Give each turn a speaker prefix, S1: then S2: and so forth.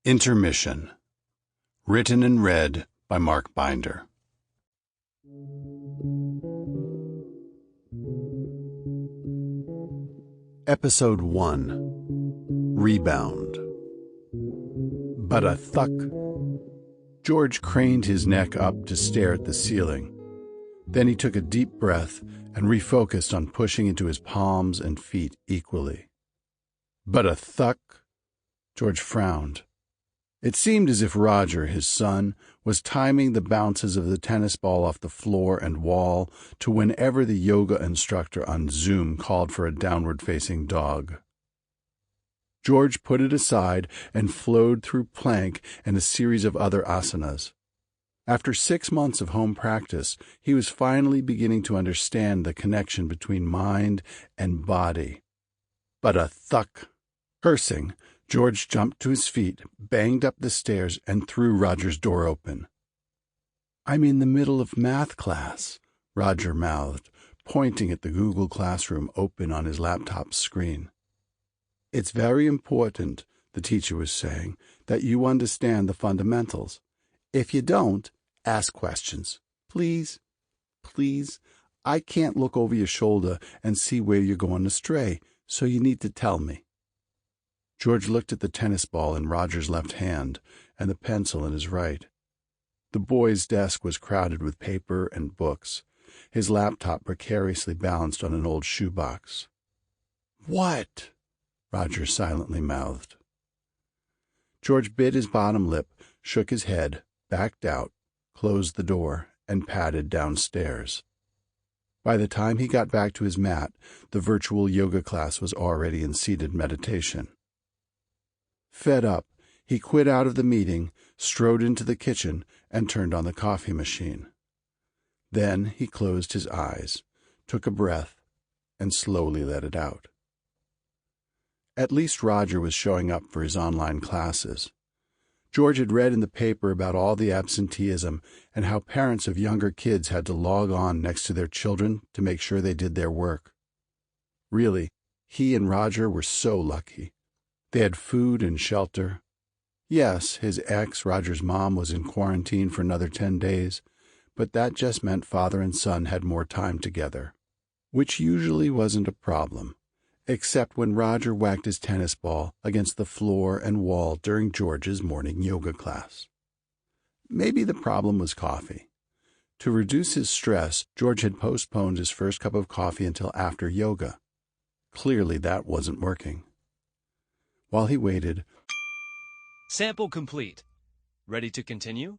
S1: Intermission. Written and read by Mark Binder. Episode 1. Rebound. But a thuck. George craned his neck up to stare at the ceiling. Then he took a deep breath and refocused on pushing into his palms and feet equally. But a thuck. George frowned. It seemed as if Roger, his son, was timing the bounces of the tennis ball off the floor and wall to whenever the yoga instructor on Zoom called for a downward-facing dog. George put it aside and flowed through plank and a series of other asanas. After 6 months of home practice, he was finally beginning to understand the connection between mind and body. But a thuck. Cursing, George jumped to his feet, banged up the stairs, and threw Roger's door open. "I'm in the middle of math class," Roger mouthed, pointing at the Google Classroom open on his laptop screen. "It's very important," the teacher was saying, "that you understand the fundamentals. If you don't, ask questions. Please, please. I can't look over your shoulder and see where you're going astray, so you need to tell me." George looked at the tennis ball in Roger's left hand and the pencil in his right. The boy's desk was crowded with paper and books, his laptop precariously balanced on an old shoebox. "What?" Roger silently mouthed. George bit his bottom lip, shook his head, backed out, closed the door, and padded downstairs. By the time he got back to his mat, the virtual yoga class was already in seated meditation. Fed up, he quit out of the meeting, strode into the kitchen, and turned on the coffee machine. Then he closed his eyes, took a breath, and slowly let it out. At least Roger was showing up for his online classes. George had read in the paper about all the absenteeism and how parents of younger kids had to log on next to their children to make sure they did their work. Really, he and Roger were so lucky. They had food and shelter. Yes, his ex, Roger's mom, was in quarantine for another 10 days, but that just meant father and son had more time together, which usually wasn't a problem, except when Roger whacked his tennis ball against the floor and wall during George's morning yoga class. Maybe the problem was coffee. To reduce his stress, George had postponed his first cup of coffee until after yoga. Clearly that wasn't working. While he waited,
S2: "Sample complete. Ready to continue?"